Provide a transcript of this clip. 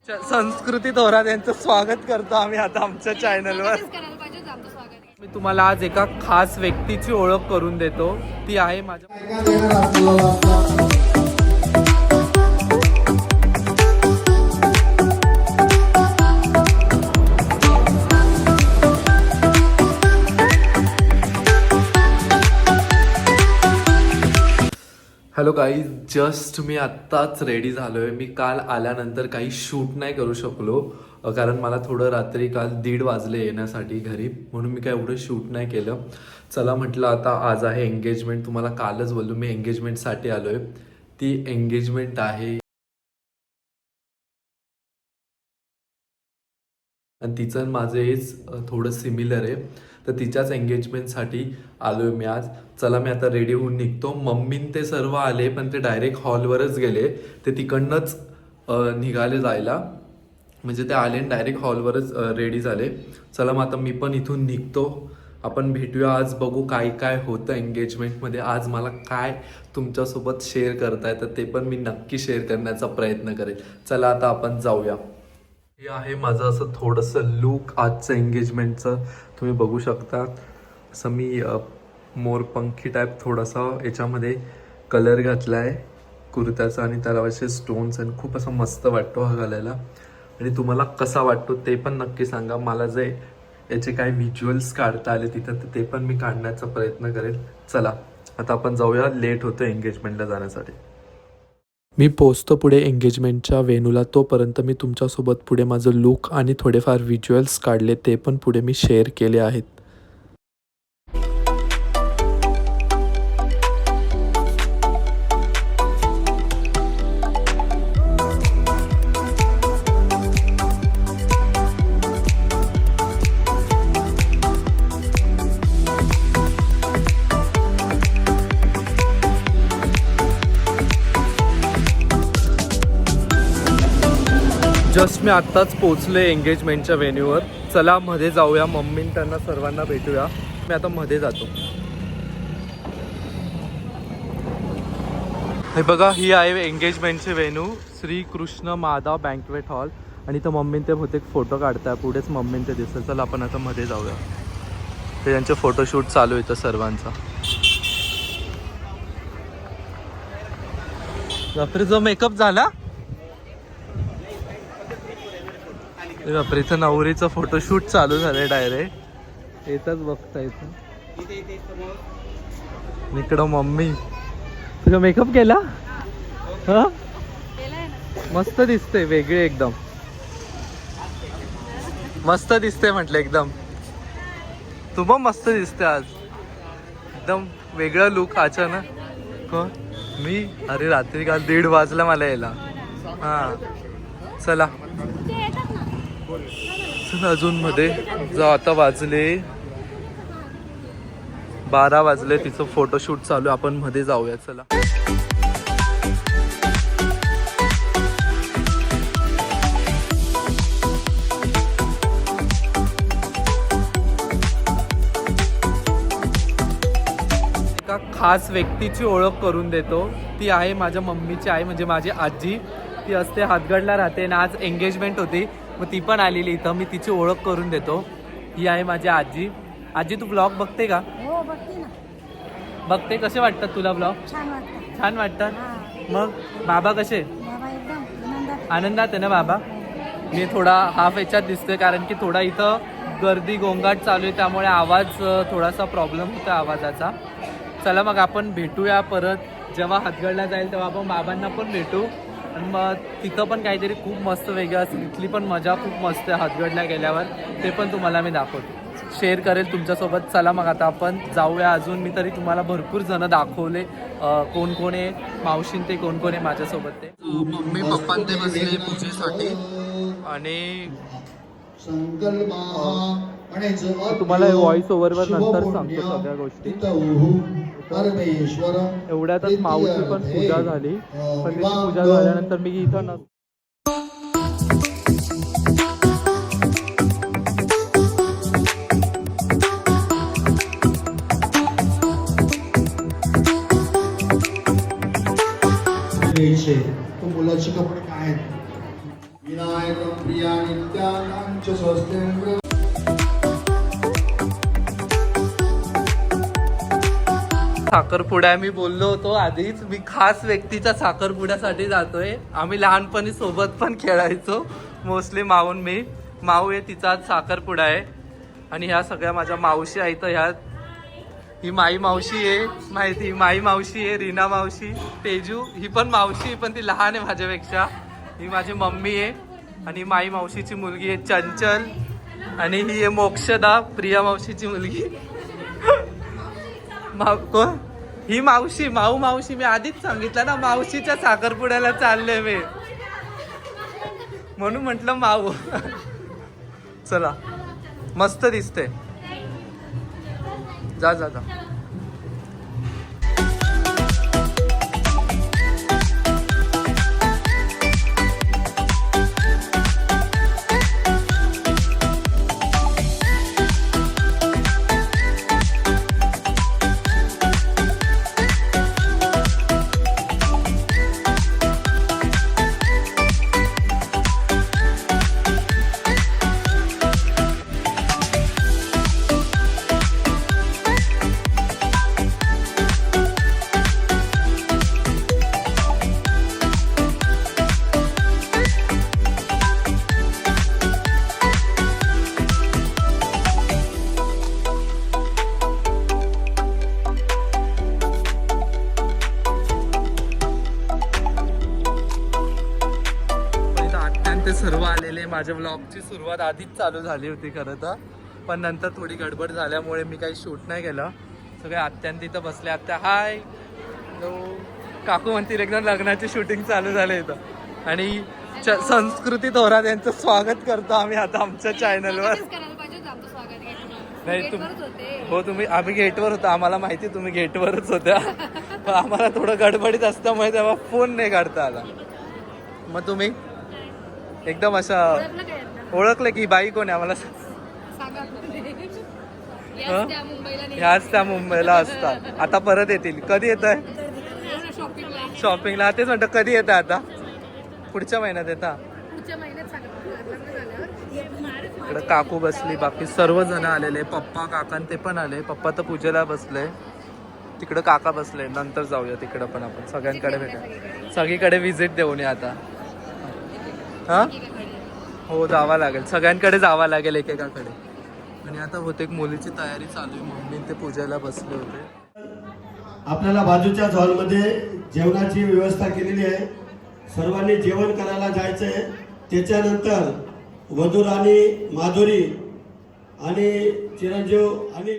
संस्कृती थोरात यांचं स्वागत करतो आम्ही आता आमच्या चॅनलवर. मी तुम्हाला आज एका खास व्यक्तीची ओळख करून देतो. ती आहे माझ्या हॅलो गाईज, जस्ट मी आत्ताच रेडी झालो आहे. मी काल आल्यानंतर काही शूट नाही करू शकलो कारण मला थोडं रात्री काल 1:30 वाजले येण्यासाठी घरी, म्हणून मी काय एवढं शूट नाही केलं. चला म्हटलं आता आज आहे एंगेजमेंट. तुम्हाला कालच बोललो मी एंगेजमेंटसाठी आलो आहे. ती एंगेजमेंट आहे आणि तिचं माझं एज थोडं सिमिलर आहे, तर तिच्याच एंगेजमेंटसाठी आलो आहे मी आज. चला मी आता रेडी होऊन निघतो. मम्मीन ते सर्व आले पण ते डायरेक्ट हॉलवरच गेले. ते तिकडनंच निघाले जायला, म्हणजे ते आले आणि डायरेक्ट हॉलवरच रेडी झाले. चला मग आता मी पण इथून निघतो. आपण भेटूया आज. बघू काय काय होतं एंगेजमेंटमध्ये. आज मला काय तुमच्यासोबत शेअर करता येतं ते पण मी नक्की शेअर करण्याचा प्रयत्न करेन. चला आता आपण जाऊया. हे आहे माझं असं थोडंसं लुक आजचं एंगेजमेंटचं. तुम्ही बघू शकता असं मी मोरपंखी टाईप थोडासा याच्यामध्ये कलर घातला आहे कुर्त्याचा आणि त्याला असे स्टोन्स आणि खूप असं मस्त वाटतो हा घालायला. आणि तुम्हाला कसा वाटतो ते पण नक्की सांगा. मला जे याचे काही व्हिज्युअल्स काढता आले तिथं तर ते पण मी काढण्याचा प्रयत्न करेल. चला आता आपण जाऊया. लेट होतं एंगेजमेंटला जाण्यासाठी. मी पोचतो पुढे एंगेजमेंटच्या वेन्यूला. तोपर्यंत मी तुमच्यासोबत पुढे माझं लुक आणि थोडेफार व्हिज्युअल्स काढले ते पण पुढे मी शेअर केले आहेत. जस्ट मी आत्ताच पोचले एंगेजमेंटच्या वेन्यूवर. चला मध्ये जाऊया. मम्मीन त्यांना सर्वांना भेटूया. मी आता मध्ये जातो. हे बघा, ही आहे एंगेजमेंटची venue, Shri Krishna Madhav banquet hall. आणि तर मम्मीन ते बहुतेक फोटो काढताय. पुढेच मम्मीन ते दिसतं. चला आपण आता मध्ये जाऊया. ते त्यांचे फोटोशूट चालू येतं सर्वांचा. बापरे, जो मेकअप झाला. बापरेचं नवरीचं फोटोशूट चालू झालंय डायरेक्ट. येतच बघता येतं. इकडं मम्मी. तुझा मेकअप केला? हा, मस्त दिसते. वेगळे एकदम मस्त दिसते म्हटलं. एकदम तू पण मस्त दिसते आज. एकदम वेगळं लुक. अचानक मी अरे रात्री काल 1:30 वाजला मला यायला. हा चला अजून मध्ये जा. आता वाजले 12 वाजले. तिचं फोटोशूट चालू. आपण मध्ये जाऊया. चला एका खास व्यक्तीची ओळख करून देतो. ती आहे माझ्या मम्मीची आई, म्हणजे माझी आजी. ती असते हातगडला राहते आणि आज एंगेजमेंट होती, मग ती पण आलेली इथं. मी तिची ओळख करून देतो. ही आहे माझी आजी. आजी, तू ब्लॉग बघते का? हो, बघते ना. बघते. कसे वाटतात तुला ब्लॉग? छान वाटतात. मग बाबा कसे? बाबा एकदम आनंदात आहे ना बाबा? मी थोडा हाफ याच्यात दिसतोय कारण की थोडा इथं गर्दी गोंगाट चालू आहे, त्यामुळे आवाज थोडासा प्रॉब्लेम होता आवाजाचा. चला मग आपण भेटूया परत. जेव्हा हातगडला जाईल तेव्हा आपण बाबांना पण भेटू. आणि मग तिथं पण काहीतरी खूप मस्त वेगळं असेल. इथली पण मजा खूप मस्त आहे हातगडला गेल्यावर. ते पण तुम्हाला मी दाखवतो, शेअर करेल तुमच्यासोबत. चला मग आता आपण जाऊया. अजून मी तरी तुम्हाला भरपूर जण दाखवले कोण कोण आहे. मावशीन ते कोण कोण आहे माझ्यासोबत. ते मम्मी पप्पा ते बसले पूजेसाठी. आणि तुम्हाला व्हॉइस ओव्हरवर नंतर सांगतो सगळ्या गोष्टी. एवढ्यातच माऊची पण पूजा झाली. पण त्याची पूजा झाल्यानंतर मी इथं तो मुलाचे कपडे काय आहेत? विनायक विनायकं प्रिया नित्यानां च स्वस्तिं साखरपुडा मी बोललो होतो आधीच, मी खास व्यक्तीच्या साखरपुड्यासाठी जातोय. आम्ही लहानपणी सोबत पण खेळायचो मोस्टली. माऊन मी माऊ आहे, तिचा आज साखरपुडा आहे. आणि ह्या सगळ्या माझ्या मावशी आहेत. ह्या ही माई मावशी आहे माहिती, माई मावशी आहे, रीना मावशी, तेजू ही पण मावशी, पण ती लहान आहे माझ्यापेक्षा. ही माझी मम्मी आहे. आणि माई मावशीची मुलगी आहे चंचल. आणि ही आहे मोक्षदा, प्रिया मावशीची मुलगी. कोण ही मावशी? माऊ मावशी. मी आधीच सांगितलं ना मावशीच्या साखरपुड्याला चालले मी, म्हणून म्हटलं माऊ. चला मस्त दिसते. जा जा जा. ते सर्व आलेले. माझ्या व्लॉगची सुरुवात आधीच चालू झाली होती खरं तर, पण नंतर थोडी गडबड झाल्यामुळे मी काही शूट नाही केलं. सगळे आत्यान तिथं बसले. आत्या हाय, हॅलो. काकू म्हणतील एकदम लग्नाची शूटिंग चालू झाले इथं. आणि संस्कृती थोरात यांचं स्वागत करतो आम्ही आता आमच्या चॅनलवर. नाही हो, तुम्ही आम्ही गेटवर होतो, आम्हाला माहिती तुम्ही गेटवरच होत्या. पण आम्हाला थोडं गडबडीत असल्यामुळे तेव्हा फोन नाही काढता आला. मग तुम्ही एकदम अशा ओळखलं की बाई कोण आहे आम्हाला? ह्याच त्या मुंबईला असतात. आता परत येतील. कधी येत आहे शॉपिंगला? तेच म्हणतं कधी येतं आता? पुढच्या महिन्यात येता. इकडं काकू बसली, बाकी सर्वजण आलेले. पप्पा काका ते पण आले. पप्पा तर पूजेला बसले, तिकडं काका बसले. नंतर जाऊया तिकडं पण आपण सगळ्यांकडे भेटा. सगळीकडे व्हिजिट देऊन या आता. हा हो, जावं लागेल सगळ्यांकडे, जावं लागेल एकेकाकडे. आणि आता होते एक मुलीची तयारी चालू आहे. मम्मी ते पूजेला बसले होते. आपल्याला बाजूच्या हॉलमध्ये जेवणाची व्यवस्था केलेली आहे. सर्वांनी जेवण करायला जायचं आहे. त्याच्यानंतर वधू राणी, माधुरी आणि चिरंजीव आणि